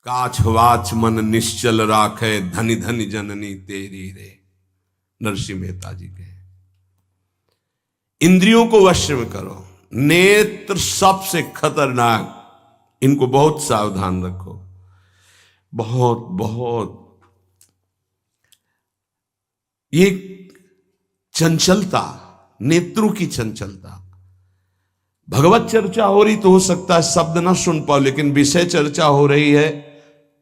काछ वाच मन निश्चल राखे, धनि धनि जननी तेरी रे। नरसिंह मेहता जी के। इंद्रियों को वश में करो। नेत्र सबसे खतरनाक, इनको बहुत सावधान रखो। बहुत बहुत ये चंचलता, नेत्रों की चंचलता। भगवत चर्चा हो रही तो हो सकता है शब्द ना सुन पाओ, लेकिन विषय चर्चा हो रही है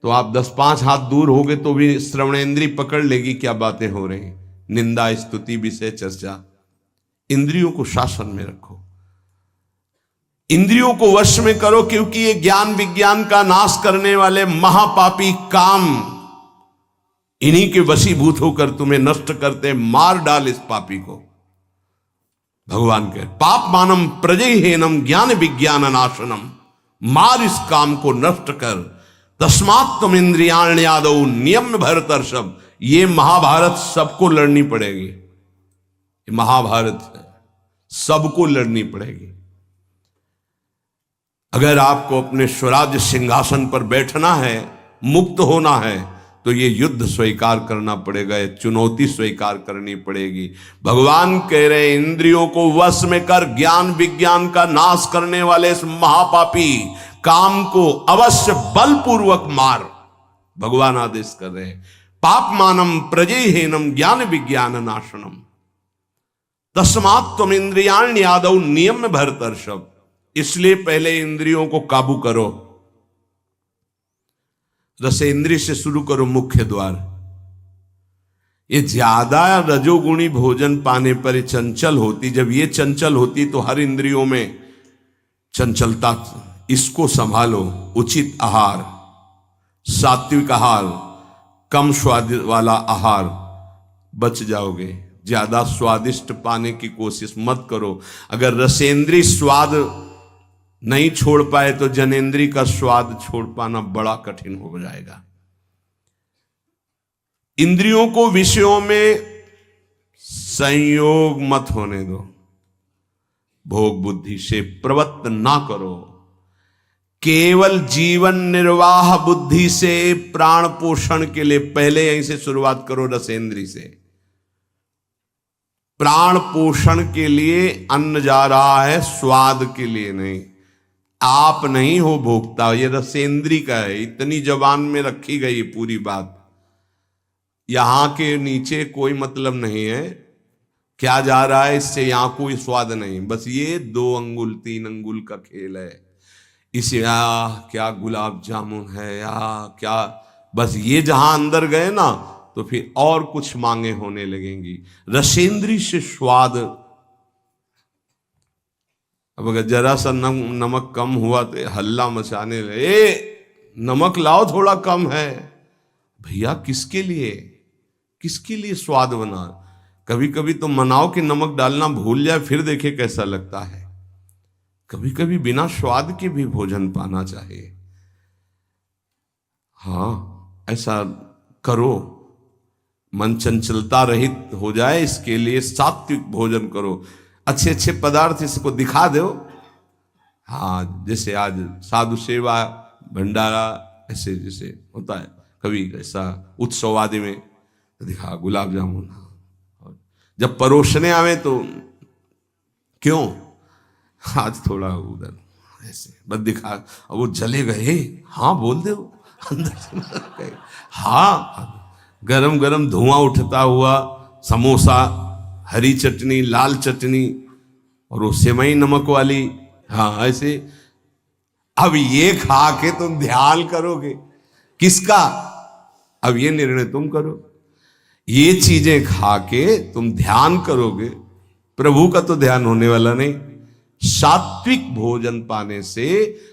तो आप 10-5 हाथ दूर होगे तो भी श्रवणेंद्री पकड़ लेगी क्या बातें हो रही। निंदा, स्तुति, विषय चर्चा। इंद्रियों को शासन में रखो, इंद्रियों को वश में करो, क्योंकि ये ज्ञान विज्ञान का नाश करने वाले महापापी काम इन्हीं के वशीभूत होकर तुम्हें नष्ट करते। मार डाल इस पापी को। भगवान कहे पाप मानम प्रजहेनम ज्ञान विज्ञान नाशनम। मार इस काम को, नष्ट कर। तस्मात् तुम इंद्रियाण्यादौ नियम भरतर्षभ। ये महाभारत सबको लड़नी पड़ेगी। ये महाभारत है, सबको लड़नी पड़ेगी। अगर आपको अपने स्वराज्य सिंहासन पर बैठना है, मुक्त होना है, तो ये युद्ध स्वीकार करना पड़ेगा, ये चुनौती स्वीकार करनी पड़ेगी। भगवान कह रहे इंद्रियों को वश में कर, ज्ञान विज्ञान का नाश करने वाले इस महापापी काम को अवश्य बलपूर्वक मार। भगवान आदेश कर रहे हैं पाप मानम प्रजहेनम ज्ञान विज्ञान नाशनम। तस्मात् तुम इंद्रियाण्यादौ नियम भरतर्षभ। इसलिए पहले इंद्रियों को काबू करो। रसेंद्रिय से शुरू करो, मुख्य द्वार। ये ज्यादा रजोगुणी भोजन पाने पर चंचल होती। जब ये चंचल होती तो हर इंद्रियों में चंचलता। इसको संभालो। उचित आहार, सात्विक आहार, कम स्वाद वाला आहार, बच जाओगे। ज्यादा स्वादिष्ट पाने की कोशिश मत करो। अगर रसेंद्रिय स्वाद नहीं छोड़ पाए तो जनेंद्री का स्वाद छोड़ पाना बड़ा कठिन हो जाएगा। इंद्रियों को विषयों में संयोग मत होने दो। भोग बुद्धि से प्रवृत्त ना करो। केवल जीवन निर्वाह बुद्धि से प्राण पोषण के लिए पहले यहीं से शुरुआत करो, रसेंद्री से। प्राण पोषण के लिए अन्न जा रहा है, स्वाद के लिए नहीं। आप नहीं हो भोक्ता, ये रसेंद्री का है। इतनी जबान में रखी गई पूरी बात। यहां के नीचे कोई मतलब नहीं है क्या जा रहा है, इससे यहां कोई स्वाद नहीं। बस ये 2 अंगुल 3 अंगुल का खेल है। इसे क्या गुलाब जामुन है या क्या, बस ये जहां अंदर गए ना तो फिर और कुछ मांगे होने लगेंगी। रसेंद्री से स्वाद। अब अगर जरा सा नमक कम हुआ तो हल्ला मचाने लगे, नमक लाओ थोड़ा कम है। भैया किसके लिए, किसके लिए स्वाद बना। कभी कभी तो मनाओ कि नमक डालना भूल जाए, फिर देखे कैसा लगता है। कभी कभी बिना स्वाद के भी भोजन पाना चाहिए। हाँ, ऐसा करो। मन चंचलता रहित हो जाए, इसके लिए सात्विक भोजन करो। अच्छे अच्छे पदार्थ इसको दिखा दो। हाँ, जैसे आज साधु सेवा भंडारा ऐसे जैसे होता है, कभी ऐसा उत्सव आदि में दिखा गुलाब जामुन। और जब परोसने आवे तो क्यों आज थोड़ा उधर ऐसे बस दिखा, और वो चले गए। हाँ बोल दो अंदर से। हाँ, गरम गरम धुआं उठता हुआ समोसा, हरी चटनी, लाल चटनी, और वो सेवई नमक वाली। हाँ ऐसे। अब ये खा के तुम ध्यान करोगे किसका, अब ये निर्णय तुम करो। ये चीजें खा के तुम ध्यान करोगे, प्रभु का तो ध्यान होने वाला नहीं। सात्विक भोजन पाने से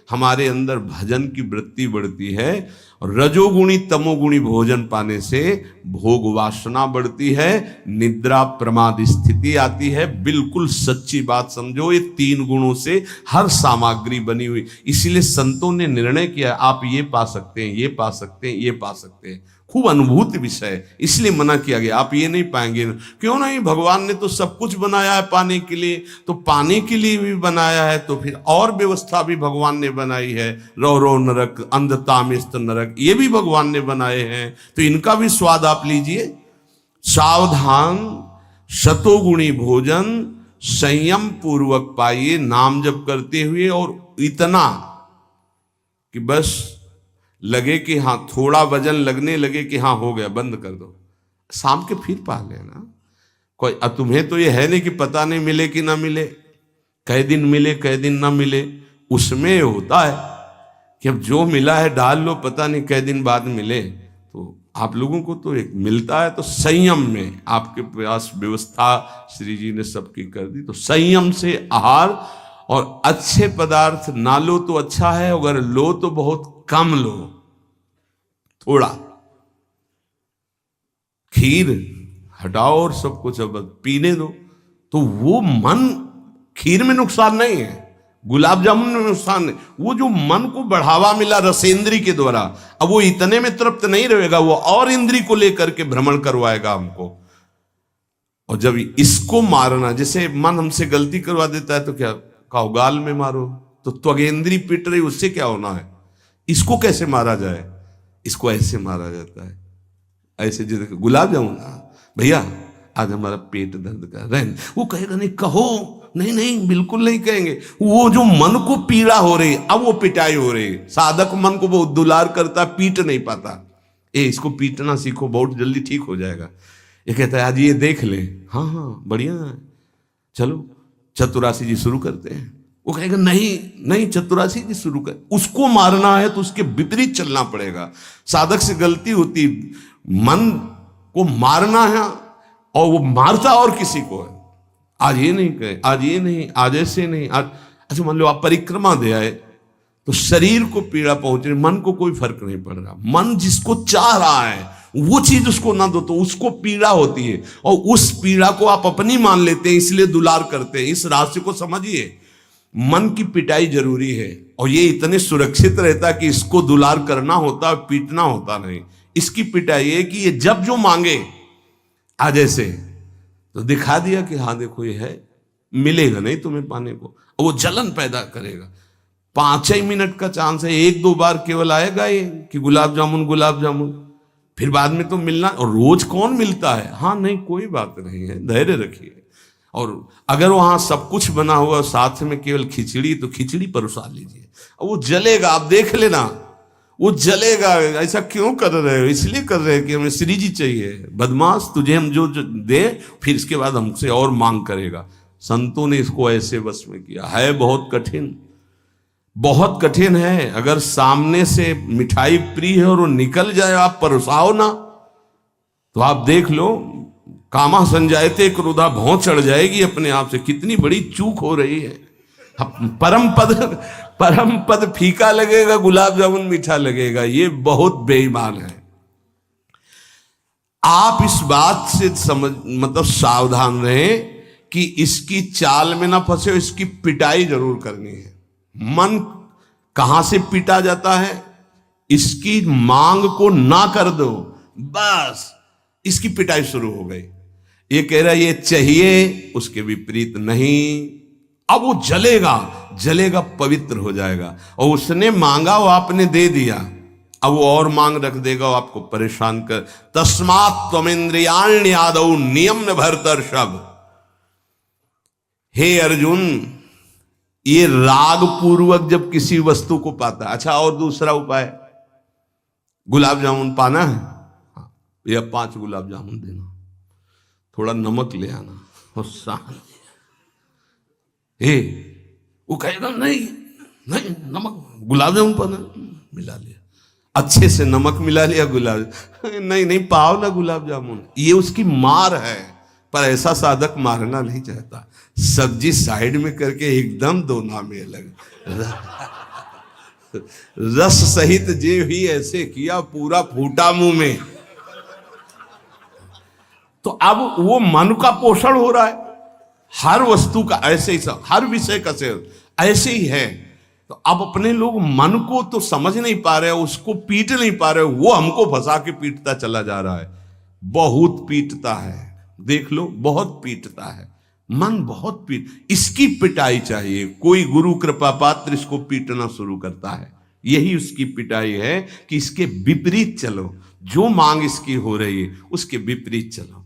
हमारे अंदर भजन की वृत्ति बढ़ती है, और रजोगुणी तमोगुणी भोजन पाने से भोग वासना बढ़ती है, निद्रा प्रमाद स्थिति आती है। बिल्कुल सच्ची बात समझो, ये 3 गुणों से हर सामग्री बनी हुई। इसीलिए संतों ने निर्णय किया आप ये पा सकते हैं, ये पा सकते हैं, ये पा सकते हैं। खूब अनुभूति विषय है, इसलिए मना किया गया। आप ये नहीं पाएंगे। क्यों नहीं, भगवान ने तो सब कुछ बनाया है पाने के लिए, तो पाने के लिए भी बनाया है, तो फिर और व्यवस्था भी भगवान ने बनाई है। रो रो नरक, अंधतामिस्त नरक, ये भी भगवान ने बनाए हैं, तो इनका भी स्वाद आप लीजिए। सावधान, शतोगुणी भोजन संयम पूर्वक पाइए, नाम जप करते हुए, और इतना कि बस लगे कि हाँ, थोड़ा वजन लगने लगे कि हाँ हो गया, बंद कर दो, शाम के फिर पा लेना। कोई तुम्हें तो ये है नहीं कि पता नहीं मिले कि ना मिले, कई दिन मिले कई दिन ना मिले। उसमें होता है कि अब जो मिला है डाल लो, पता नहीं कई दिन बाद मिले। तो आप लोगों को तो एक मिलता है, तो संयम में आपके पास व्यवस्था श्री जी ने सबकी कर दी। तो संयम से आहार, और अच्छे पदार्थ ना लो तो अच्छा है, अगर लो तो बहुत कम लो, थोड़ा। खीर हटाओ और सब कुछ अब पीने दो, तो वो मन, खीर में नुकसान नहीं है, गुलाब जामुन में नुकसान नहीं, वो जो मन को बढ़ावा मिला रसेंद्री के द्वारा, अब वो इतने में तृप्त नहीं रहेगा, वो और इंद्री को लेकर के भ्रमण करवाएगा हमको। और जब इसको मारना, जैसे मन हमसे गलती करवा देता है तो क्या कहो, गाल में मारो, तो त्वगेंद्री पिट रही, उससे क्या होना है। इसको कैसे मारा जाए, इसको ऐसे मारा जाता है, ऐसे। जैसे गुलाब जामुन, भैया आज हमारा पेट दर्द कर रहा है, वो कहेगा नहीं, कहो, नहीं नहीं बिल्कुल नहीं कहेंगे। वो जो मन को पीड़ा हो रही, अब वो पिटाई हो रही। साधक मन को वो दुलार करता, पीट नहीं पाता। इसको पीटना सीखो, बहुत जल्दी ठीक हो जाएगा। ये कहता है आज ये देख ले, हाँ हाँ बढ़िया है, चलो चतुरासी जी शुरू करते हैं। वो कहेगा नहीं नहीं चतुरासी जी शुरू कर। उसको मारना है तो उसके विपरीत चलना पड़ेगा। साधक से गलती होती, मन को मारना है और वो मारता और किसी को है। आज ये नहीं कहे, आज ये नहीं, आज ऐसे नहीं, आज अच्छा मान लो आप परिक्रमा दे आए तो शरीर को पीड़ा पहुंच रही, मन को कोई फर्क नहीं पड़ रहा। मन जिसको चाह रहा है वो चीज उसको ना दो तो उसको पीड़ा होती है, और उस पीड़ा को आप अपनी मान लेते हैं, इसलिए दुलार करते हैं। इस रहस्य को समझिए, मन की पिटाई जरूरी है, और ये इतने सुरक्षित रहता है कि इसको दुलार करना होता है, पीटना होता नहीं। इसकी पिटाई है कि ये जब जो मांगे आज ऐसे, तो दिखा दिया कि हाँ देखो ये है, मिलेगा नहीं तुम्हें पाने को, और वो जलन पैदा करेगा। 5 ही मिनट का चांस है, 1-2 बार केवल आएगा ये कि गुलाब जामुन गुलाब जामुन, फिर बाद में तो मिलना। और रोज कौन मिलता है, हाँ नहीं कोई बात नहीं है, धैर्य रखिए। और अगर वहां सब कुछ बना हुआ साथ में केवल खिचड़ी, तो खिचड़ी परोसा लीजिए, और वो जलेगा, आप देख लेना वो जलेगा। ऐसा क्यों कर रहे हो, इसलिए कर रहे हैं कि हमें श्री जी चाहिए। बदमाश, तुझे हम जो दे, फिर इसके बाद हमसे और मांग करेगा। संतों ने इसको ऐसे बस में किया है। बहुत कठिन, बहुत कठिन है। अगर सामने से मिठाई प्रिय है और वो निकल जाए, आप परोसाओ ना, तो आप देख लो, कामा संजायते क्रोधा, भौं चढ़ जाएगी अपने आप से। कितनी बड़ी चूक हो रही है। परम पद फीका लगेगा, गुलाब जामुन मीठा लगेगा, ये बहुत बेईमान है। आप इस बात से समझ, मतलब सावधान रहें कि इसकी चाल में ना फंसे, इसकी पिटाई जरूर करनी है। मन कहां से पीटा जाता है, इसकी मांग को ना कर दो, बस इसकी पिटाई शुरू हो गई। ये कह रहा है ये चाहिए, उसके विपरीत नहीं। अब वो जलेगा, जलेगा, पवित्र हो जाएगा। और उसने मांगा, वो आपने दे दिया, अब वो और मांग रख देगा, वो आपको परेशान कर। तस्मात् त्वमिन्द्रियाण्यादौ नियम्य भरतर्षभ। हे अर्जुन, ये राग पूर्वक जब किसी वस्तु को पाता है। अच्छा, और दूसरा उपाय, गुलाब जामुन पाना है, हाँ, या 5 गुलाब जामुन देना, थोड़ा नमक ले आना, और वो कहेगा नहीं नहीं नमक, गुलाब जामुन पाना, मिला लिया, अच्छे से नमक मिला लिया, गुलाब नहीं नहीं पाओ ना गुलाब जामुन। ये उसकी मार है, पर ऐसा साधक मारना नहीं चाहता। सब्जी साइड में करके एकदम दोना में अलग रस सहित जे ही ऐसे किया, पूरा फूटा मुंह में। तो अब वो मन का पोषण हो रहा है। हर वस्तु का ऐसे ही, सब हर विषय का सेवन ऐसे ही है। तो अब अपने लोग मन को तो समझ नहीं पा रहे, उसको पीट नहीं पा रहे, वो हमको फंसा के पीटता चला जा रहा है। बहुत पीटता है, देख लो, बहुत पीटता है मन, बहुत इसकी पिटाई चाहिए। कोई गुरु कृपा पात्र इसको पीटना शुरू करता है, यही उसकी पिटाई है कि इसके विपरीत चलो, जो मांग इसकी हो रही है उसके विपरीत चलो।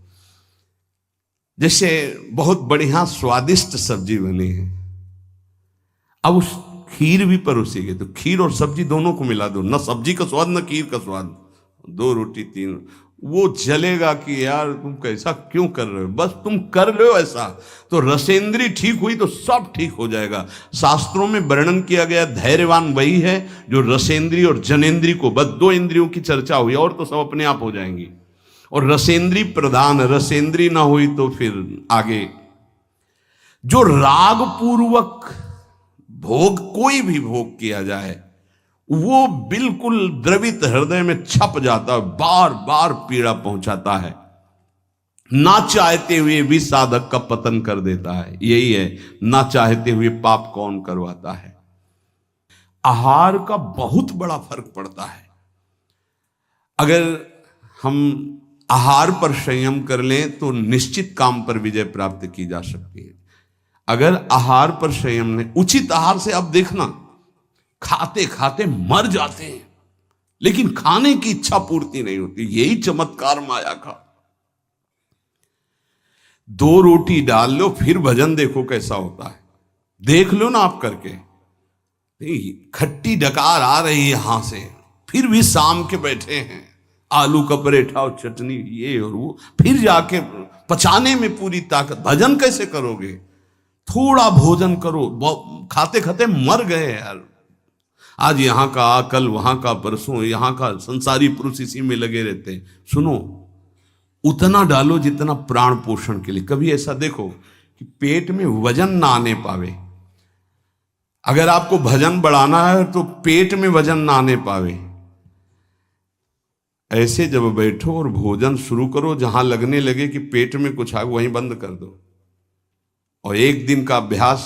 जैसे बहुत बढ़िया स्वादिष्ट सब्जी बनी है, अब उस खीर भी परोसी गई, तो खीर और सब्जी दोनों को मिला दो, न सब्जी का स्वाद न खीर का स्वाद, 2 रोटी 3, वो जलेगा कि यार तुम कैसा क्यों कर रहे हो, बस तुम कर लो ऐसा, तो रसेंद्री ठीक हुई तो सब ठीक हो जाएगा। शास्त्रों में वर्णन किया गया धैर्यवान वही है जो रसेंद्री और जनेन्द्री को, बस 2 इंद्रियों की चर्चा हुई और तो सब अपने आप हो जाएंगी। और रसेंद्री प्रधान, रसेंद्री ना हुई तो फिर आगे जो राग पूर्वक भोग, कोई भी भोग किया जाए वो बिल्कुल द्रवित हृदय में छप जाता है, बार बार पीड़ा पहुंचाता है, ना चाहते हुए भी साधक का पतन कर देता है। यही है, ना चाहते हुए पाप कौन करवाता है। आहार का बहुत बड़ा फर्क पड़ता है। अगर हम आहार पर संयम कर लें तो निश्चित काम पर विजय प्राप्त की जा सकती है। अगर आहार पर संयम ने, उचित आहार से आप देखना खाते खाते मर जाते हैं, लेकिन खाने की इच्छा पूर्ति नहीं होती। यही चमत्कार माया का। 2 रोटी डाल लो फिर भजन देखो कैसा होता है, देख लो ना आप करके। खट्टी डकार आ रही है यहां से, फिर भी शाम के बैठे हैं, आलू का पराठा और चटनी ये और वो, फिर जाके पचाने में पूरी ताकत। भजन कैसे करोगे? थोड़ा भोजन करो, खाते खाते मर गए यार। आज यहां का, कल वहां का, परसों यहां का, संसारी पुरुष इसी में लगे रहते हैं। सुनो, उतना डालो जितना प्राण पोषण के लिए। कभी ऐसा देखो कि पेट में वजन ना आने पावे। अगर आपको भजन बढ़ाना है तो पेट में वजन ना आने पावे, ऐसे जब बैठो और भोजन शुरू करो, जहां लगने लगे कि पेट में कुछ आ, वहीं बंद कर दो। और 1 दिन का अभ्यास,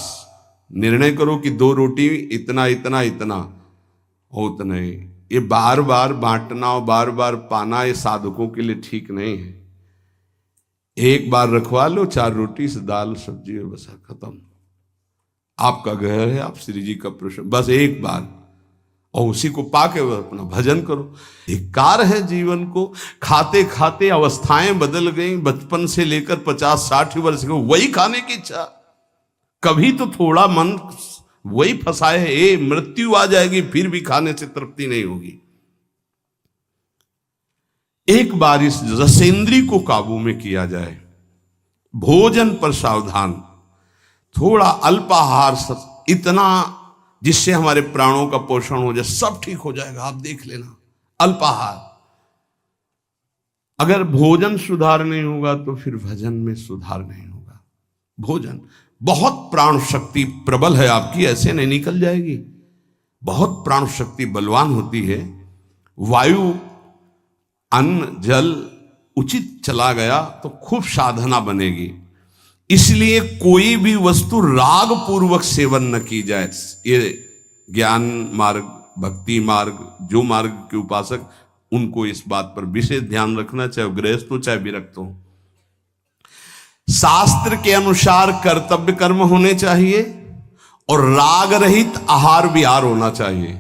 निर्णय करो कि 2 रोटी इतना इतना इतना और उतना ही। ये बार बार बांटना और बार बार पाना ये साधकों के लिए ठीक नहीं है। एक बार रखवा लो 4 रोटी से दाल सब्जी और बस खत्म। आपका घर है, आप श्री जी का प्रश्न, बस एक बार, और उसी को पाके अपना भजन करो। धिक्कार है जीवन को, खाते खाते अवस्थाएं बदल गई, बचपन से लेकर 50-60 वर्ष को वही खाने की इच्छा। कभी तो थोड़ा मन वही फंसाए, मृत्यु आ जाएगी फिर भी खाने से तृप्ति नहीं होगी। एक बार इस रसेंद्री को काबू में किया जाए, भोजन पर सावधान, थोड़ा अल्पाहार, इतना जिससे हमारे प्राणों का पोषण हो जाए, सब ठीक हो जाएगा। आप देख लेना, अल्पाहार। अगर भोजन सुधार नहीं होगा तो फिर भजन में सुधार नहीं होगा। भोजन, बहुत प्राण शक्ति प्रबल है आपकी, ऐसे नहीं निकल जाएगी। बहुत प्राण शक्ति बलवान होती है। वायु, अन्न, जल उचित चला गया तो खूब साधना बनेगी। इसलिए कोई भी वस्तु राग पूर्वक सेवन न की जाए। ये ज्ञान मार्ग, भक्ति मार्ग, जो मार्ग के उपासक, उनको इस बात पर विशेष ध्यान रखना, चाहे गृहस्थ हो चाहे विरक्त हो। शास्त्र के अनुसार कर्तव्य कर्म होने चाहिए और राग रहित आहार विहार होना चाहिए।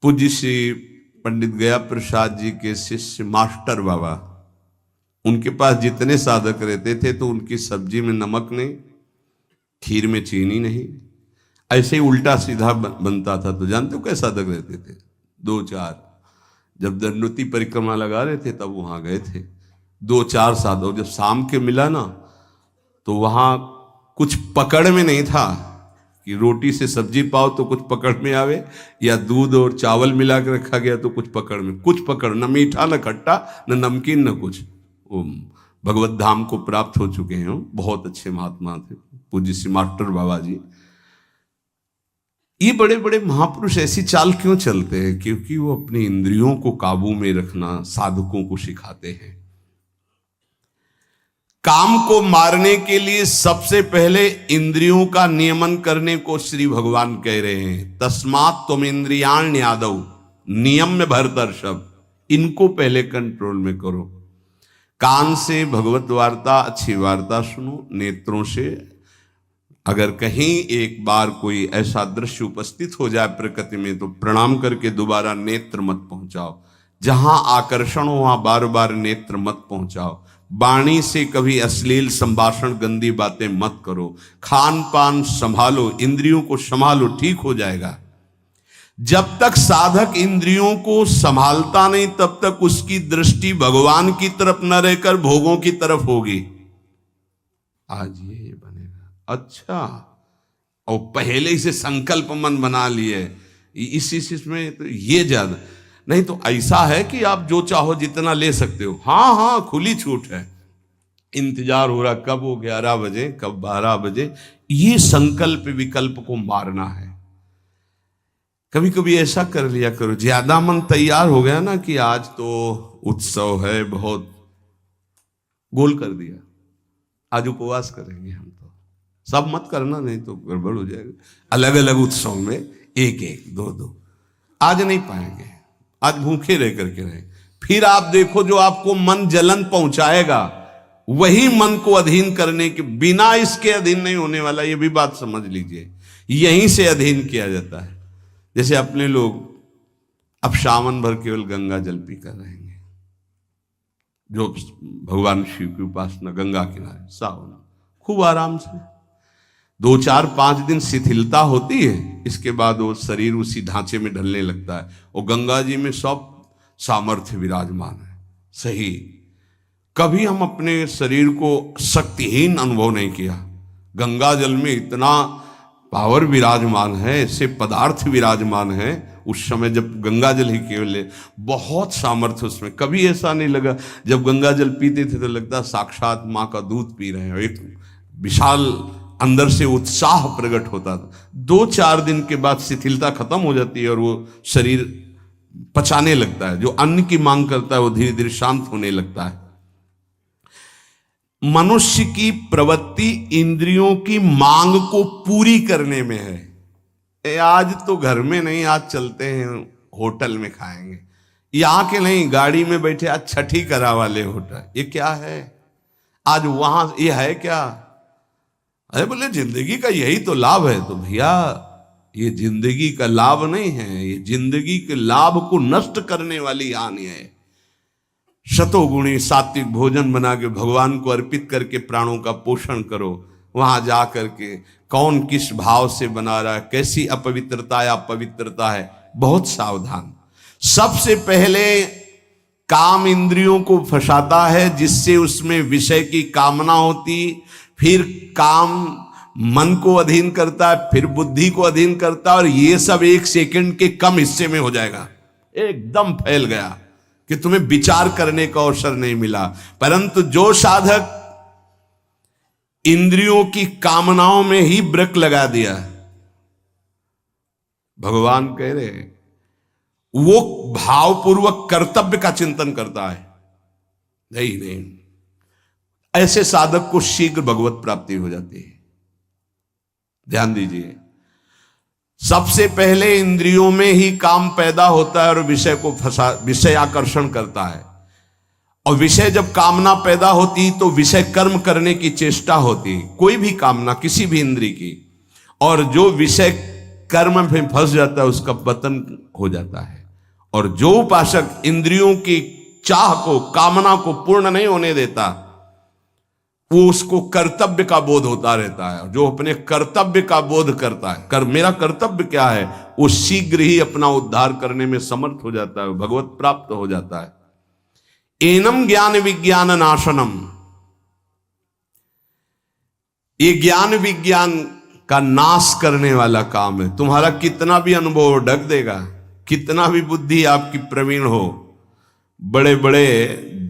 पूज्य श्री पंडित गया प्रसाद जी के शिष्य मास्टर बाबा, उनके पास जितने साधक रहते थे तो उनकी सब्जी में नमक नहीं, खीर में चीनी नहीं, ऐसे ही उल्टा सीधा बनता था। तो जानते हो कैसे साधक रहते थे? 2-4, जब दंडोती परिक्रमा लगा रहे थे तब वहां गए थे 2-4 साधक। जब शाम के मिला ना तो वहां कुछ पकड़ में नहीं था कि रोटी से सब्जी पाओ तो कुछ पकड़ में आवे, या दूध और चावल मिला के रखा गया तो कुछ पकड़ में, कुछ पकड़, न मीठा न खट्टा न नमकीन न कुछ। वो भगवत धाम को प्राप्त हो चुके हैं, बहुत अच्छे महात्मा थे पूज्य श्री मास्टर बाबा जी। ये बड़े बड़े महापुरुष ऐसी चाल क्यों चलते हैं? क्योंकि वो अपनी इंद्रियों को काबू में रखना साधकों को सिखाते हैं। काम को मारने के लिए सबसे पहले इंद्रियों का नियमन करने को श्री भगवान कह रहे हैं। तस्मात् तुम इंद्रियाण यादव, नियम में भरतर्षभ, इनको पहले कंट्रोल में करो। कान से भगवत वार्ता, अच्छी वार्ता सुनो। नेत्रों से अगर कहीं एक बार कोई ऐसा दृश्य उपस्थित हो जाए प्रकृति में तो प्रणाम करके दोबारा नेत्र मत पहुंचाओ। जहां आकर्षण हो वहां बार बार नेत्र मत पहुंचाओ। वाणी से कभी अश्लील संभाषण, गंदी बातें मत करो। खान पान संभालो, इंद्रियों को संभालो, ठीक हो जाएगा। जब तक साधक इंद्रियों को संभालता नहीं तब तक उसकी दृष्टि भगवान की तरफ न रहकर भोगों की तरफ होगी। आज ये बनेगा अच्छा, और पहले से संकल्प मन बना लिए इस में तो ये ज्यादा नहीं तो ऐसा है कि आप जो चाहो जितना ले सकते हो। हाँ हाँ, खुली छूट है। इंतजार हो रहा कब वो 11 बजे, कब 12 बजे। ये संकल्प विकल्प को मारना है। कभी कभी ऐसा कर लिया करो, ज्यादा मन तैयार हो गया ना कि आज तो उत्सव है, बहुत गोल कर दिया, आज उपवास करेंगे हम, तो सब मत करना नहीं तो गड़बड़ हो जाएगा। अलग अलग उत्सव में एक एक दो दो, आज नहीं पाएंगे, आज भूखे रह करके रहे। फिर आप देखो जो आपको मन जलन पहुंचाएगा वही मन को अधीन करने के बिना इसके अधीन नहीं होने वाला। ये भी बात समझ लीजिए, यहीं से अधीन किया जाता है। जैसे अपने लोग अब सावन भर केवल गंगा जल पी कर रहेंगे, जो भगवान शिव की उपासना गंगा किनारे सावन खूब आराम से 2 4 5 दिन शिथिलता होती है, इसके बाद वो शरीर उसी ढांचे में ढलने लगता है। और गंगा जी में सब सामर्थ्य विराजमान है। सही, कभी हम अपने शरीर को शक्तिहीन अनुभव नहीं किया। गंगा जल में इतना पावर विराजमान है, ऐसे पदार्थ विराजमान है। उस समय जब गंगा जल ही केवल बहुत सामर्थ्य उसमें, कभी ऐसा नहीं लगा। जब गंगा जल पीते थे तो लगता साक्षात माँ का दूध पी रहे हैं। एक विशाल अंदर से उत्साह प्रकट होता था। 2 4 दिन के बाद शिथिलता खत्म हो जाती है और वो शरीर पचाने लगता है। जो अन्न की मांग करता है वो धीरे धीरे शांत होने लगता है। मनुष्य की प्रवृत्ति इंद्रियों की मांग को पूरी करने में है। आज तो घर में नहीं, आज चलते हैं होटल में खाएंगे। यहां के नहीं, गाड़ी में बैठे आज छठी करा वाले होटल, ये क्या है आज वहां, ये है क्या? अरे बोले जिंदगी का यही तो लाभ है। तो भैया ये जिंदगी का लाभ नहीं है, ये जिंदगी के लाभ को नष्ट करने वाली हानि है। शतोगुणी सात्विक भोजन बना के भगवान को अर्पित करके प्राणों का पोषण करो। वहां जा करके कौन किस भाव से बना रहा है, कैसी अपवित्रता या पवित्रता है, बहुत सावधान। सबसे पहले काम इंद्रियों को फंसाता है, जिससे उसमें विषय की कामना होती, फिर काम मन को अधीन करता है, फिर बुद्धि को अधीन करता है, और ये सब 1 सेकंड के कम हिस्से में हो जाएगा। एकदम फैल गया कि तुम्हें विचार करने का अवसर नहीं मिला। परंतु जो साधक इंद्रियों की कामनाओं में ही ब्रेक लगा दिया, भगवान कह रहे वो भावपूर्वक कर्तव्य का चिंतन करता है, नहीं, ऐसे साधक को शीघ्र भगवत प्राप्ति हो जाती है। ध्यान दीजिए, सबसे पहले इंद्रियों में ही काम पैदा होता है और विषय को विषय आकर्षण करता है। और विषय जब कामना पैदा होती तो विषय कर्म करने की चेष्टा होती, कोई भी कामना किसी भी इंद्रिय की। और जो विषय कर्म में फंस जाता है उसका पतन हो जाता है। और जो उपासक इंद्रियों की चाह को, कामना को पूर्ण नहीं होने देता, वो उसको कर्तव्य का बोध होता रहता है। जो अपने कर्तव्य का बोध करता है, मेरा कर्तव्य क्या है, वो शीघ्र ही अपना उद्धार करने में समर्थ हो जाता है, भगवत प्राप्त हो जाता है। एनम ज्ञान विज्ञान नाशनम, ये ज्ञान विज्ञान का नाश करने वाला काम है। तुम्हारा कितना भी अनुभव ढक देगा, कितना भी बुद्धि आपकी प्रवीण हो, बड़े बड़े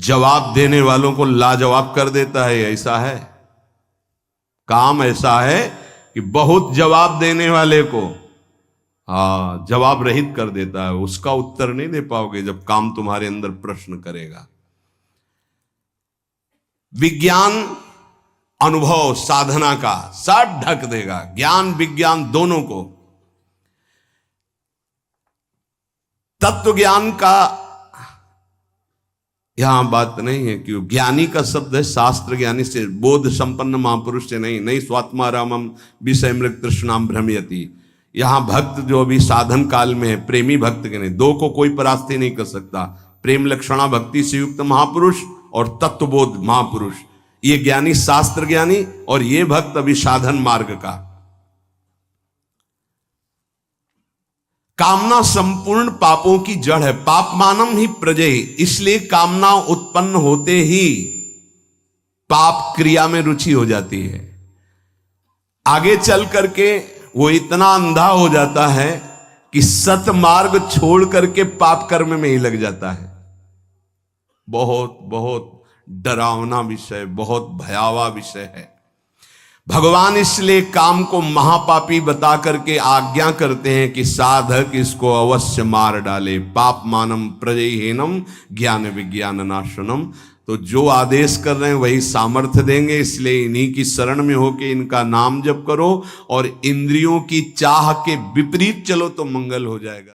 जवाब देने वालों को लाजवाब कर देता है। ऐसा है, काम ऐसा है कि बहुत जवाब देने वाले को जवाब रहित कर देता है। उसका उत्तर नहीं दे पाओगे जब काम तुम्हारे अंदर प्रश्न करेगा। विज्ञान अनुभव साधना का सब ढक देगा, ज्ञान विज्ञान दोनों को। तत्व ज्ञान का यहां बात नहीं है कि ज्ञानी का शब्द है शास्त्र ज्ञानी से, बोध संपन्न महापुरुष से नहीं स्वात्मारामम विषय मृग तृष्णाम भ्रमयति। यहां भक्त जो अभी साधन काल में है, प्रेमी भक्त के नहीं, दो को कोई परास्ती नहीं कर सकता। प्रेम लक्षणा भक्ति से युक्त महापुरुष और तत्वबोध महापुरुष, ये ज्ञानी शास्त्र ज्ञानी, और ये भक्त अभी साधन मार्ग का। कामना संपूर्ण पापों की जड़ है, पाप मानम ही प्रजय, इसलिए कामना उत्पन्न होते ही पाप क्रिया में रुचि हो जाती है। आगे चल करके वो इतना अंधा हो जाता है कि सतमार्ग छोड़ करके पाप कर्म में ही लग जाता है। बहुत बहुत डरावना विषय, बहुत भयावह विषय है। भगवान इसलिए काम को महापापी बता करके आज्ञा करते हैं कि साधक इसको अवश्य मार डाले। पाप मानम प्रजयहीनम ज्ञान विज्ञान नाशनम। तो जो आदेश कर रहे हैं वही सामर्थ्य देंगे, इसलिए इन्हीं की शरण में होके इनका नाम जप करो और इंद्रियों की चाह के विपरीत चलो तो मंगल हो जाएगा।